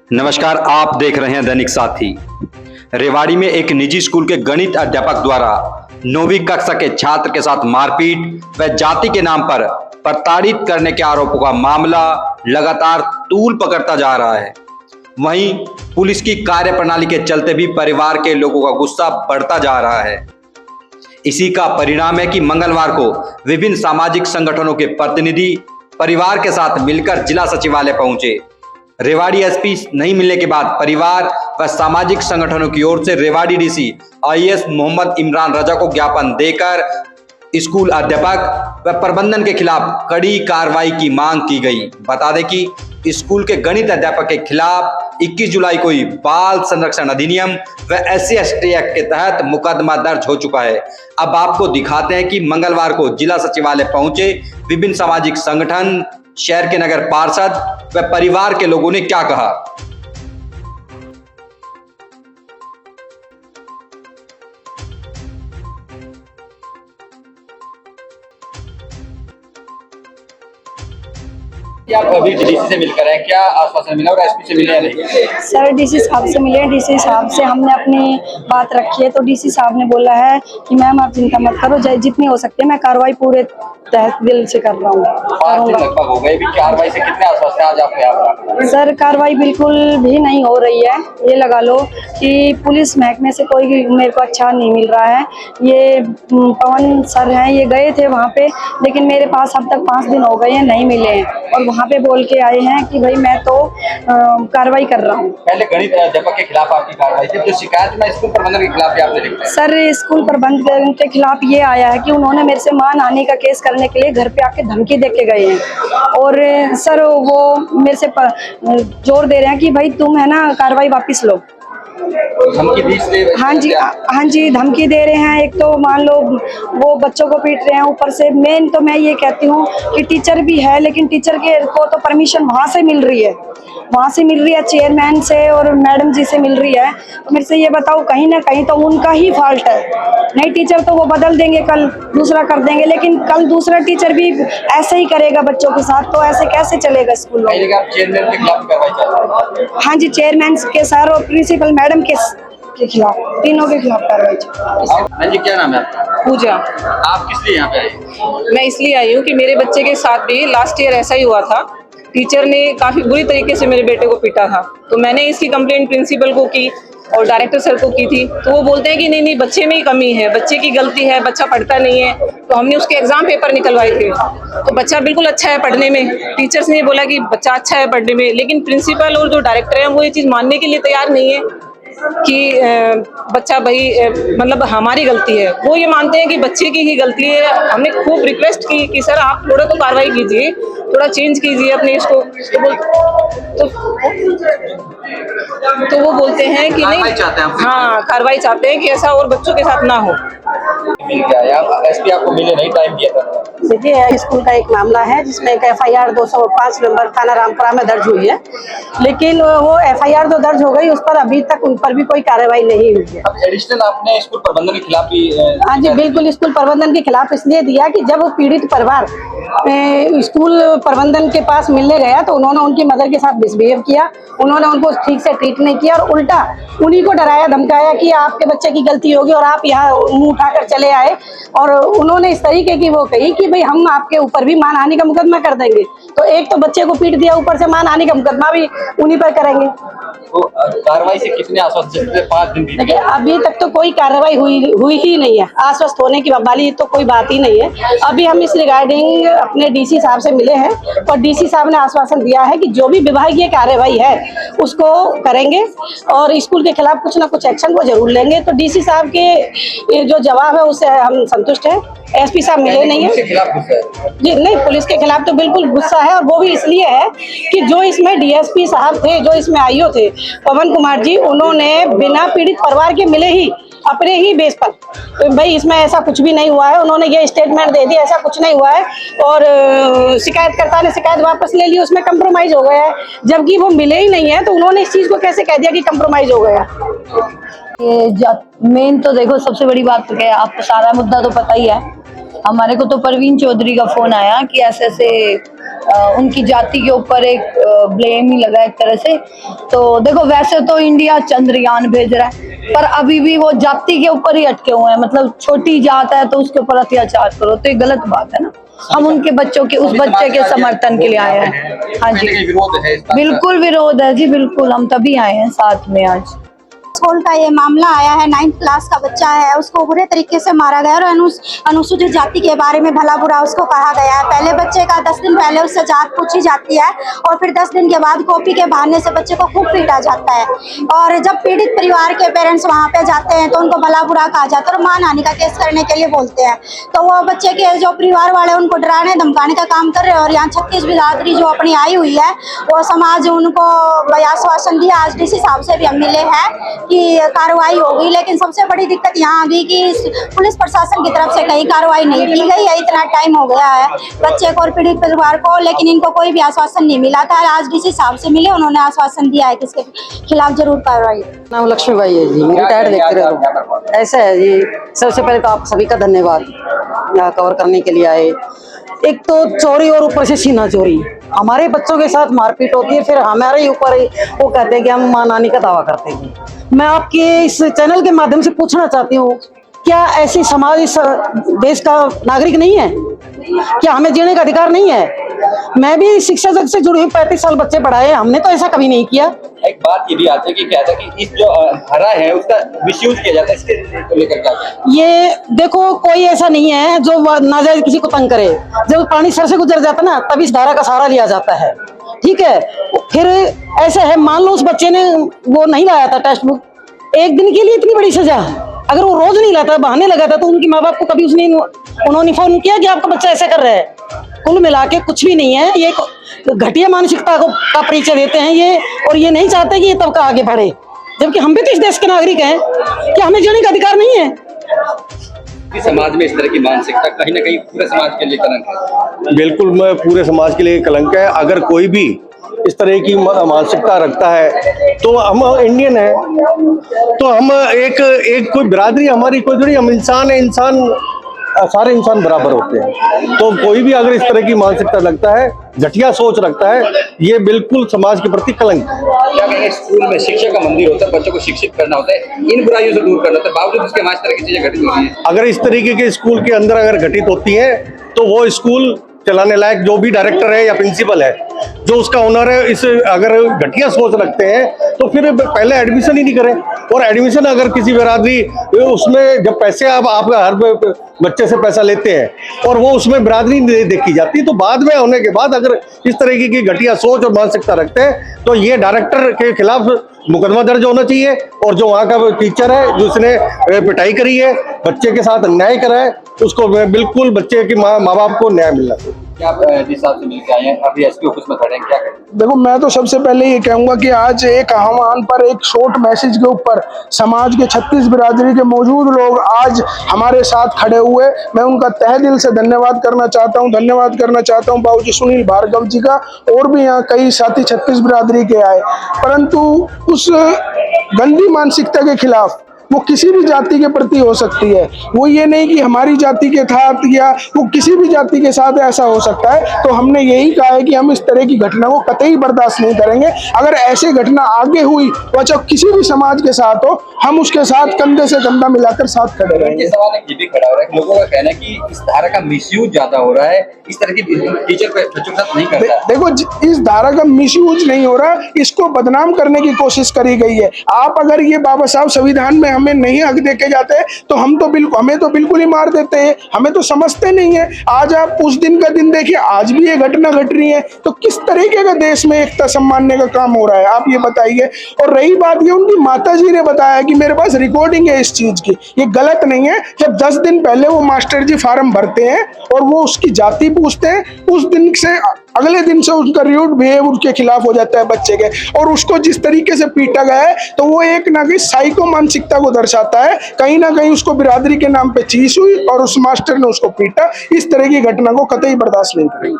नमस्कार, आप देख रहे हैं दैनिक साथी। रेवाड़ी में एक निजी स्कूल के गणित अध्यापक द्वारा 9वीं कक्षा के छात्र के साथ मारपीट व जाति के नाम पर प्रताड़ित करने के आरोपों का मामला लगातार तूल पकड़ता जा रहा है। वहीं पुलिस की कार्यप्रणाली के चलते भी परिवार के लोगों का गुस्सा बढ़ता जा रहा है। इसी का परिणाम है कि मंगलवार को विभिन्न सामाजिक संगठनों के प्रतिनिधि परिवार के साथ मिलकर जिला सचिवालय पहुंचे। रेवाड़ी एसपी नहीं मिलने के बाद परिवार व सामाजिक संगठनों की ओर से रेवाड़ी डीसी आईएएस मोहम्मद इमरान रजा को ज्ञापन देकर स्कूल अध्यापक व प्रबंधन के खिलाफ कड़ी कार्रवाई की मांग की गई। बता दें कि स्कूल के गणित अध्यापक के खिलाफ 21 जुलाई को ही बाल संरक्षण अधिनियम व SC/ST एक्ट के तहत मुकदमा दर्ज हो चुका है। अब आपको दिखाते हैं कि मंगलवार को जिला सचिवालय पहुंचे विभिन्न सामाजिक संगठन, शहर के नगर पार्षद व परिवार के लोगों ने क्या कहा। क्या आप अभी डीसी से मिलकर हैं, क्या आश्वासन मिला और एसपी से मिले या नहीं? सर डीसी साहब से मिले। डीसी साहब से हमने अपनी बात रखी है तो डीसी साहब ने बोला है कि मैम आप चिंता मत करो, जितनी हो सकती है मैं कार्रवाई पूरे तहत दिल से कर रहा हूँ। लगभग हो गए, कार्रवाई से कितने आश्वासन आज आपको यहाँ? सर कार्रवाई बिल्कुल भी नहीं हो रही है। ये लगा लो कि पुलिस महकमे से कोई मेरे को अच्छा नहीं मिल रहा है। ये पवन सर हैं, ये गए थे वहाँ पे, लेकिन मेरे पास अब तक 5 दिन हो गए हैं, नहीं मिले हैं और वहाँ पे बोल के आए हैं कि भाई मैं तो कार्रवाई कर रहा हूँ। पहले गणित अध्यापक के खिलाफ आपकी कार्रवाई थी, जो शिकायत में स्कूल प्रबंधन के खिलाफ भी आपने लिखा है? सर स्कूल प्रबंधन के खिलाफ ये आया है कि उन्होंने मेरे से मानहानि का केस करने के लिए घर पे आके धमकी दे के गए हैं और सर वो मेरे से जोर दे रहे हैं कि भाई तुम है ना कार्रवाई वापस लो। हाँ जी धमकी दे रहे हैं। एक तो मान लो वो बच्चों को पीट रहे हैं, ऊपर से मेन तो मैं ये कहती हूँ कि टीचर भी है, लेकिन टीचर के को तो परमिशन वहाँ से मिल रही है, चेयरमैन से और मैडम जी से मिल रही है। तो मेरे से ये बताओ, कहीं ना कहीं तो उनका ही फॉल्ट है। नहीं टीचर तो वो बदल देंगे, कल दूसरा कर देंगे, लेकिन कल दूसरा टीचर भी ऐसे ही करेगा बच्चों के साथ, तो ऐसे कैसे चलेगा स्कूल में? हाँ जी चेयरमैन के सर और प्रिंसिपल मैडम के खिलाफ, तीनों के खिलाफ कार्रवाई। हाँ जी, क्या नाम है आपका? पूजा। आप किस लिए यहाँ पे आई? मैं इसलिए आई हूँ कि मेरे बच्चे के साथ भी लास्ट ईयर ऐसा ही हुआ था। टीचर ने काफी बुरी तरीके से मेरे बेटे को पीटा था, तो मैंने इसकी कंप्लेंट प्रिंसिपल को की और डायरेक्टर सर को की थी। तो वो बोलते हैं कि नहीं बच्चे में ही कमी है, बच्चे की गलती है, बच्चा पढ़ता नहीं है। तो हमने उसके एग्जाम पेपर निकलवाए थे, तो बच्चा बिल्कुल अच्छा है पढ़ने में। टीचर्स ने बोला कि बच्चा अच्छा है पढ़ने में, लेकिन प्रिंसिपल और जो डायरेक्टर है वो ये चीज मानने के लिए तैयार नहीं है कि बच्चा भाई मतलब हमारी गलती है। वो ये मानते हैं कि बच्चे की ही गलती है। हमने खूब रिक्वेस्ट की कि सर आप थोड़ा तो कार्रवाई कीजिए, थोड़ा चेंज कीजिए अपने इसको। तो वो बोलते हैं कि नहीं, हाँ कार्रवाई चाहते हैं कि ऐसा और बच्चों के साथ ना हो। एसपी आपको मिले नहीं, टाइम दिया था? देखिए स्कूल का एक मामला है जिसमें एक FIR 205 नंबर थाना रामपुरा में दर्ज हुई है, लेकिन वो FIR तो दर्ज हो गई, उस पर अभी तक उन पर भी कोई कार्रवाई नहीं हुई है। अब एडिशनल आपने स्कूल प्रबंधन के खिलाफ भी? हाँ जी बिल्कुल, स्कूल प्रबंधन के खिलाफ इसलिए दिया कि जब वो पीड़ित परिवार स्कूल प्रबंधन के पास मिलने गया तो उन्होंने उनकी मदर के साथ मिसबिहेव किया, उन्होंने उनको ठीक से ट्रीट नहीं किया और उल्टा उन्हीं को डराया धमकाया कि आपके बच्चे की गलती होगी और आप यहाँ मुंह उठाकर चले आए। और उन्होंने इस तरीके की वो कही कि भाई हम आपके ऊपर भी मानहानि का मुकदमा कर देंगे। तो एक तो बच्चे को पीट दिया, ऊपर से मानहानि का मुकदमा भी उन्हीं पर करेंगे। तो कार्रवाई से कितने आश्वस्त? 5 दिन। देखिए अभी तक तो कोई कार्रवाई हुई ही नहीं है, आश्वस्त होने की वाली तो कोई बात ही नहीं है। अभी हम इस रिगार्डिंग अपने डीसी साहब से मिले हैं और डीसी साहब ने आश्वासन दिया है कि जो भी विभागीय कार्रवाई है उसको करेंगे और स्कूल के खिलाफ कुछ ना कुछ एक्शन वो जरूर लेंगे। तो डीसी साहब के जो जवाब है उससे हम संतुष्ट हैं। एसपी साहब मिले नहीं है जी, नहीं पुलिस के खिलाफ तो बिल्कुल गुस्सा है और वो भी इसलिए है कि जो इसमें DSP साहब थे, जो इसमें IO थे पवन कुमार जी, उन्होंने बिना पीड़ित परिवार के मिले ही अपने ही बेस पर तो भाई इसमें ऐसा कुछ भी नहीं हुआ है, उन्होंने ये स्टेटमेंट दे दी ऐसा कुछ नहीं हुआ है और शिकायतकर्ता ने शिकायत वापस ले ली, उसमें कंप्रोमाइज हो गया है, जबकि वो मिले ही नहीं है। तो उन्होंने इस चीज को कैसे कह दिया कि कंप्रोमाइज हो गया? ये मेन तो देखो सबसे बड़ी बात तो क्या है, आपको सारा मुद्दा तो पता ही है हमारे को तो परवीन चौधरी का फोन आया कि ऐसे ऐसे उनकी जाति के ऊपर एक ब्लेम ही लगा एक तरह से। तो देखो वैसे तो इंडिया चंद्रयान भेज रहा है, पर अभी भी वो जाति के ऊपर ही अटके हुए हैं। मतलब छोटी जात है तो उसके ऊपर अत्याचार करो, तो ये गलत बात है ना। हम उनके बच्चों के, उस बच्चे के समर्थन के लिए आए हैं। हाँ जी, बिल्कुल विरोध है जी, बिल्कुल। हम तभी आए हैं साथ में आज। स्कूल का ये मामला आया है, 9th क्लास का बच्चा है, उसको बुरे तरीके से मारा गया और अनुसूचित जाति के बारे में भला बुरा उसको कहा गया है। पहले बच्चे का 10 दिन पहले उससे जात पूछी जाती है और फिर 10 दिन के बाद कॉपी के बहाने से बच्चे को खूब पीटा जाता है। और जब पीड़ित परिवार के पेरेंट्स वहाँ पे जाते हैं तो उनको भला बुरा कहा जाता है और मानहानि का केस करने के लिए बोलते हैं। तो वो बच्चे के जो परिवार वाले उनको डराने धमकाने का काम कर रहे हैं। और यहाँ 36 बिरादरी जो अपनी आई हुई है, वो समाज उनको आश्वासन दिया। आज डीसी साहब से भी हम मिले हैं कि कार्रवाई होगी, लेकिन सबसे बड़ी दिक्कत यहाँ आ गई कि पुलिस प्रशासन की तरफ से कहीं कार्रवाई नहीं की गई है। इतना टाइम हो गया है बच्चे को और पीड़ित परिवार को, लेकिन इनको कोई भी आश्वासन नहीं मिला था। आज डीसी साहब से मिले, उन्होंने आश्वासन दिया है कि इसके खिलाफ जरूर कार्रवाई। नाम लक्ष्मीबाई है जी, मैं रिटायर्ड देखते रहो। ऐसा है जी, सबसे पहले तो आप सभी का धन्यवाद यहाँ कवर करने के लिए आए। एक तो चोरी और ऊपर से सीना चोरी, हमारे बच्चों के साथ मारपीट होती है, फिर हमारे ही ऊपर वो कहते हैं कि हम मानहानि का दावा करते हैं। मैं आपके इस चैनल के माध्यम से पूछना चाहती हूँ, क्या ऐसी समाज इस देश का नागरिक नहीं है? क्या हमें जीने का अधिकार नहीं है? मैं भी शिक्षा जगत से जुड़ी हुई 35 साल बच्चे पढ़ाए, हमने तो ऐसा कभी नहीं किया। एक बात ये भी आती है कि क्या था कि इस जो हरा है उसका मिसयूज किया जाता है, इसके लेकर क्या? ये देखो, कोई ऐसा नहीं है जो नाजायज किसी को तंग करे। जब पानी सर से गुजर जाता है ना, तब इस धारा का सहारा लिया जाता है। ठीक है, फिर ऐसे है, मान लो उस बच्चे ने वो नहीं लाया था टेक्स्ट बुक, एक दिन के लिए इतनी बड़ी सजा। अगर वो रोज नहीं लाता, बहाने लगाता, तो उनकी माँ बाप को कभी उन्होंने फोन किया कि आपका बच्चा ऐसा कर रहा है? कुल मिला के कुछ भी नहीं है। ये घटिया मानसिकता का परिचय देते हैं ये, और ये नहीं चाहते कि ये तबका आगे बढ़े, जबकि हम भी तो इस देश के नागरिक हैं। क्या हमें जीने का अधिकार नहीं है? समाज में इस तरह की मानसिकता कहीं ना कहीं पूरे समाज के लिए कलंक है। बिल्कुल, मैं पूरे समाज के लिए कलंक है। अगर कोई भी इस तरह की मानसिकता रखता है तो हम इंडियन है, तो हम एक कोई बिरादरी हमारी कोई थोड़ी, हम इंसान है, सारे इंसान बराबर होते हैं। तो कोई भी अगर इस तरह की मानसिकता रखता है, घटिया सोच रखता है, ये बिल्कुल समाज के प्रति कलंक है। क्या कहेंगे, स्कूल में शिक्षा का मंदिर होता है, बच्चों को शिक्षित करना होता है, इन बुराइयों से दूर करना होता है, बावजूद उसके हमारे तरह की चीजें घटित होती है। अगर इस तरीके के स्कूल के अंदर अगर घटित होती है तो वो स्कूल चलाने लायक जो भी डायरेक्टर है या प्रिंसिपल है, जो उसका ओनर है, इस अगर घटिया सोच रखते हैं तो फिर पहले एडमिशन ही नहीं करें। और एडमिशन अगर किसी बिरादरी उसमें जब पैसे आप हर बच्चे से पैसा लेते हैं और वो उसमें बिरादरी देखी जाती है, तो बाद में होने के बाद अगर इस तरीके की घटिया सोच और मानसिकता रखते हैं तो ये डायरेक्टर के खिलाफ मुकदमा दर्ज होना चाहिए। और जो वहाँ का टीचर है जिसने पिटाई करी है, बच्चे के साथ अन्याय करा है, उसको बिल्कुल बच्चे के माँ बाप को न्याय मिलना चाहिए। क्या आप जिस हिसाब से मिलकर आए हैं, अभी एसपी ऑफिस में खड़े हैं, क्या करें? देखो, मैं तो सबसे पहले ये कहूंगा कि आज एक आह्वान पर, एक शॉर्ट मैसेज के ऊपर समाज के 36 बिरादरी के मौजूद लोग आज हमारे साथ खड़े हुए, मैं उनका तहे दिल से धन्यवाद करना चाहता हूं। धन्यवाद करना चाहता हूं बाबूजी सुनील भार्गव जी का, और भी यहाँ कई साथी 36 बिरादरी के आए, परंतु उस गंदी मानसिकता के खिलाफ वो किसी भी जाति के प्रति हो सकती है। वो ये नहीं कि हमारी जाति के साथ या वो किसी भी जाति के साथ ऐसा हो सकता है। तो हमने यही कहा है कि हम इस तरह की घटना को कतई बर्दाश्त नहीं करेंगे। अगर ऐसी घटना आगे हुई, वो चाहे किसी भी समाज के साथ हो, हम उसके साथ कंधे से कंधा मिलाकर साथ खड़े रहेंगे। सवाल ये भी खड़ा हो रहा है, लोगों का कहना है कि इस धारा का मिसयूज ज्यादा हो रहा है, इस तरह की टीचर बच्चों के साथ नहीं करता है। देखो, इस धारा का मिसयूज नहीं हो रहा, इसको बदनाम करने की कोशिश करी गई है। आप अगर ये बाबा साहब संविधान में हमें नहीं हक देके जाते तो हमें तो बिल्कुल ही मार देते हैं। हमें तो समझते नहीं है। आज आप उस दिन का दिन देखिए, आज भी ये घटना घट रही है, तो किस तरीके का देश में एकता सम्मानने का काम हो रहा है, आप ये बताइए। और रही बात ये, उनकी माताजी ने बताया कि मेरे पास रिकॉर्डिंग है इस चीज की, ये गलत नहीं है। जब 10 दिन पहले वो मास्टर जी फार्म भरते हैं और वो उसकी जाति पूछते हैं, उस दिन से अगले दिन से उनका रूड बिहेव उनके खिलाफ हो जाता है बच्चे के, और उसको जिस तरीके से पीटा गया है तो वो एक ना कहीं साइको मानसिकता को दर्शाता है। कहीं ना कहीं उसको बिरादरी के नाम पे चीज हुई और उस मास्टर ने उसको पीटा। इस तरह की घटना को कतई बर्दाश्त नहीं करेंगे।